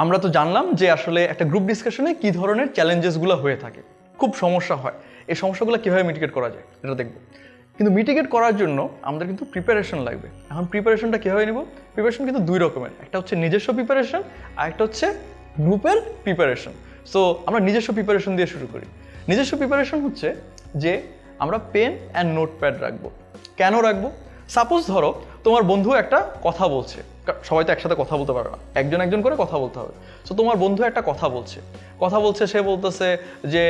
আমরা তো জানলাম যে আসলে একটা গ্রুপ ডিসকাশনে কি ধরনের চ্যালেঞ্জেসগুলো হয়ে থাকে, খুব সমস্যা হয়। এই সমস্যাগুলো কীভাবে মিটিগেট করা যায় এটা দেখব। কিন্তু মিটিগেট করার জন্য আমাদের কিন্তু প্রিপারেশন লাগবে। এখন প্রিপারেশনটা কীভাবে নেব? প্রিপারেশন কিন্তু দুই রকমের, একটা হচ্ছে নিজস্ব প্রিপারেশন আর একটা হচ্ছে গ্রুপের প্রিপারেশন। সো আমরা নিজস্ব প্রিপারেশন দিয়ে শুরু করি। নিজস্ব প্রিপারেশন হচ্ছে যে আমরা পেন অ্যান্ড নোটপ্যাড রাখবো। কেন রাখবো? সাপোজ ধরো তোমার বন্ধু একটা কথা বলছে, সবাই তো একসাথে কথা বলতে পারে না, একজন একজন করে কথা বলতে হবে। সো তোমার বন্ধু একটা কথা বলছে, সে বলতেছে যে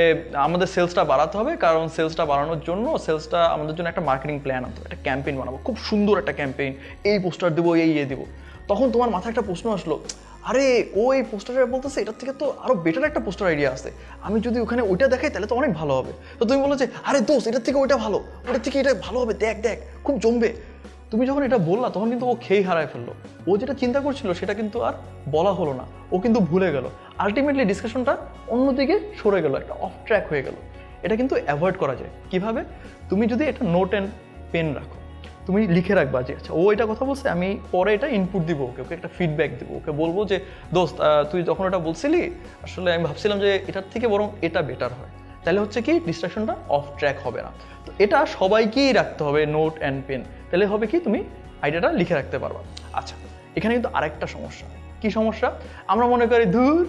আমাদের সেলসটা বাড়াতে হবে, কারণ সেলসটা বাড়ানোর জন্য আমাদের জন্য একটা মার্কেটিং প্ল্যান আনতে হবে, একটা ক্যাম্পেইন বানাবো, খুব সুন্দর একটা ক্যাম্পেইন, এই পোস্টার দেবো, এই দেবো। তখন তোমার মাথায় একটা প্রশ্ন আসলো, আরে ও এই পোস্টারটা বলতেছে, এটার থেকে তো আরো বেটার একটা পোস্টার আইডিয়া আছে, আমি যদি ওখানে ওইটা দেখাই তাহলে তো অনেক ভালো হবে। তো তুমি বলো যে আরে দোস্ত, এটার থেকে ওইটা ভালো, ওটার থেকে এটা ভালো হবে, দেখ দেখ খুব জমবে। তুমি যখন এটা বললা তখন কিন্তু ও খেই হারায় ফেললো। ও যেটা চিন্তা করছিল সেটা কিন্তু আর বলা হলো না, ও কিন্তু ভুলে গেল। আলটিমেটলি ডিসকাশনটা অন্যদিকে সরে গেল, একটা অফ ট্র্যাক হয়ে গেল। এটা কিন্তু অ্যাভয়েড করা যায় কিভাবে? তুমি যদি একটা নোট অ্যান্ড পেন রাখো, তুমি লিখে রাখবা যে আচ্ছা ও এটা কথা বলছে, আমি পরে এটা ইনপুট দিব, ওকে একটা ফিডব্যাক দিব, ওকে বলবো যে দোস্ত তুই যখন এটা বলছিলি আসলে আমি ভাবছিলাম যে এটার থেকে বরং এটা বেটার হয়। তাহলে হচ্ছে কি ডিস্ট্রাকশনটা অফ ট্র্যাক হবে না। তো এটা সবাইকেই রাখতে হবে, নোট অ্যান্ড পেন। তাহলে হবে কি তুমি আইডিয়াটা লিখে রাখতে পারবা। আচ্ছা, এখানে কিন্তু আরেকটা সমস্যা। কি সমস্যা? আমরা মনে করি ধুর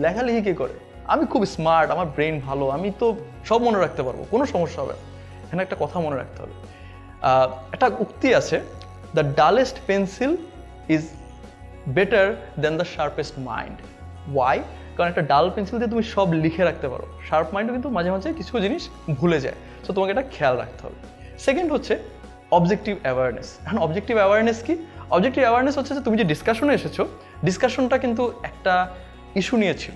লেখালেখি কে করে, আমি খুব স্মার্ট, আমার ব্রেন ভালো, আমি তো সব মনে রাখতে পারবো, কোনো সমস্যা হবে না। এখানে একটা কথা মনে রাখতে হবে। একটা উক্তি আছে, the dullest pencil is better than the sharpest mind. Why? কারণ একটা ডাল পেন্সিল দিয়ে তুমি সব লিখে রাখতে পারো, শার্প মাইন্ডও কিন্তু মাঝে মাঝে কিছু জিনিস ভুলে যায়। সো তোমাকে এটা খেয়াল রাখতে হবে। সেকেন্ড হচ্ছে অবজেক্টিভ অ্যাওয়ারনেস। এখন অবজেক্টিভ অ্যাওয়ারনেস কি? অবজেক্টিভ অ্যাওয়ারনেস হচ্ছে যে তুমি যে ডিসকাশনে এসেছো, ডিসকাশনটা কিন্তু একটা ইস্যু নিয়ে ছিল,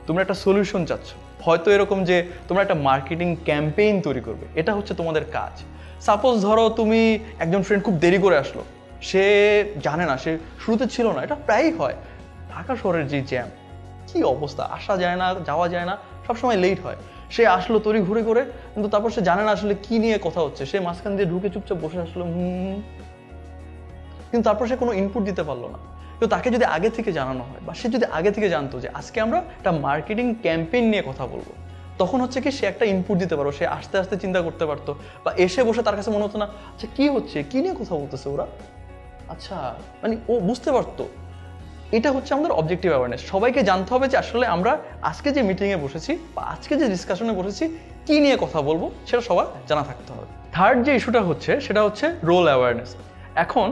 তোমরা একটা সলিউশন চাচ্ছ। হয়তো এরকম যে তোমরা একটা মার্কেটিং ক্যাম্পেইন তৈরি করবে, এটা হচ্ছে তোমাদের কাজ। সাপোজ ধরো তুমি একজন ফ্রেন্ড খুব দেরি করে আসলো, সে জানে না, সে শুরুতে ছিল না। এটা প্রায়ই হয়, ঢাকা শহরের যে জ্যাম, কি অবস্থা, আসা যায় না, যাওয়া যায় না, সবসময় লেট হয়। সে আসলো তড়ি ঘুরে করে, কিন্তু তারপর সে জানে না আসলে কি নিয়ে কথা হচ্ছে, সে মাঝখান দিয়ে ঢুকে চুপচাপ বসে আসলো, কিন্তু তারপর সে কোনো ইনপুট দিতে পারলো না। তো তাকে যদি আগে থেকে জানানো হয়, বা সে যদি আগে থেকে জানতো যে আজকে আমরা একটা মার্কেটিং ক্যাম্পেইন নিয়ে কথা বলবো, তখন হচ্ছে কি সে একটা ইনপুট দিতে পারো, সে আস্তে আস্তে চিন্তা করতে পারতো, বা এসে বসে তার কাছে মনে হতো না আচ্ছা কি হচ্ছে, কি নিয়ে কথা বলতেছে ওরা, আচ্ছা মানে ও বুঝতে পারতো। এটা হচ্ছে আমাদের অবজেক্টিভ অ্যাওয়ারনেস। সবাইকে জানতে হবে যে আসলে আমরা আজকে যে মিটিংয়ে বসেছি বা আজকে যে ডিসকাশনে বসেছি কি নিয়ে কথা বলবো, সেটা সবার জানা থাকতে হবে। থার্ড যে ইস্যুটা হচ্ছে সেটা হচ্ছে রোল অ্যাওয়ারনেস। এখন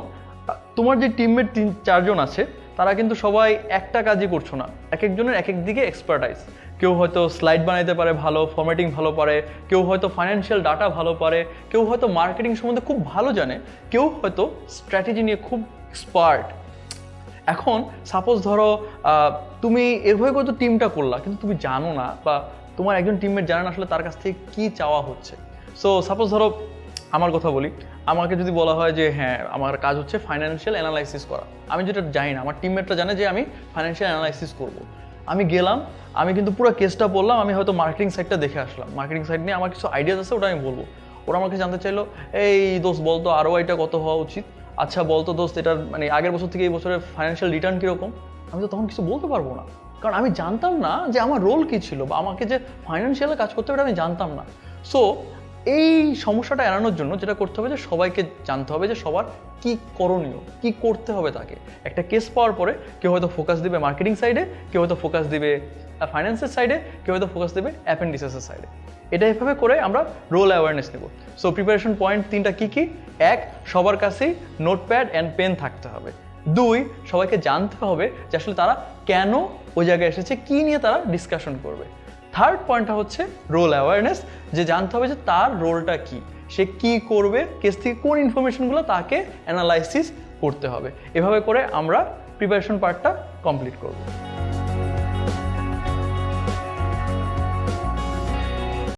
তোমার যে টিমমেট 3-4 জন আছে, তারা কিন্তু সবাই একটা কাজই করছো না, এক একজনের এক এক দিকে এক্সপার্টাইজ। কেউ হয়তো স্লাইড বানাইতে পারে ভালো, ফরম্যাটিং ভালো পারে, কেউ হয়তো ফাইন্যান্সিয়াল ডাটা ভালো পারে, কেউ হয়তো মার্কেটিং সম্বন্ধে খুব ভালো জানে, কেউ হয়তো স্ট্র্যাটেজি নিয়ে খুব এক্সপার্ট। এখন সাপোজ ধরো তুমি এভাবে হয়তো টিমটা করলা, কিন্তু তুমি জানো না বা তোমার একজন টিমমেট জানে না আসলে তার কাছ থেকে কী চাওয়া হচ্ছে। সো সাপোজ ধরো আমার কথা বলি, আমাকে যদি বলা হয় যে হ্যাঁ আমার কাজ হচ্ছে ফাইন্যান্সিয়াল অ্যানালাইসিস করা, আমি যেটা জানি না, আমার টিমমেটরা জানে যে আমি ফাইন্যান্সিয়াল অ্যানালাইসিস করব। আমি গেলাম, আমি কিন্তু পুরো কেসটা বললাম, আমি হয়তো মার্কেটিং সাইডটা দেখে আসলাম, মার্কেটিং সাইড নিয়ে আমার কিছু আইডিয়াস আছে, ওটা আমি বলবো। ওরা আমাকে জানতে চাইলো এই দোস্ত বলতো ROI-টা কত হওয়া উচিত, আচ্ছা বলতো দোস্ত এটার মানে আগের বছর থেকে এই বছরের ফাইন্যান্সিয়াল রিটার্ন কীরকম। আমি তো তখন কিছু বলতে পারবো না, কারণ আমি জানতাম না যে আমার রোল কী ছিল, বা আমাকে যে ফাইন্যান্সিয়ালে কাজ করতে হবে আমি জানতাম না। সো এই সমস্যাটা এড়ানোর জন্য যেটা করতে হবে যে সবাইকে জানতে হবে যে সবার কি করণীয়, কি করতে হবে তাকে। একটা কেস পাওয়ার পরে কেউ হয়তো ফোকাস দিবে মার্কেটিং সাইডে, কেউ হয়তো ফোকাস দিবে ফাইন্যান্সের সাইডে, কেউ হয়তো ফোকাস দেবে অ্যাপেন্ডিসেসের সাইডে। এটা এভাবে করে আমরা রোল অ্যাওয়ারনেস নেব। সো প্রিপারেশন পয়েন্ট 3টা কী কী? 1, সবার কাছেই নোটপ্যাড অ্যান্ড পেন থাকতে হবে। 2, সবাইকে জানতে হবে যে আসলে তারা কেন ওই জায়গায় এসেছে, কী নিয়ে তারা ডিসকাশন করবে। থার্ড পয়েন্টটা হচ্ছে রোল অ্যাওয়ারনেস, যে জানতে হবে যে তার রোলটা কি, সে কি করবে, কেস থেকে কোন ইনফরমেশনগুলো তাকে অ্যানালাইসিস করতে হবে। এভাবে করে আমরা প্রিপারেশন পার্টটা কমপ্লিট করব।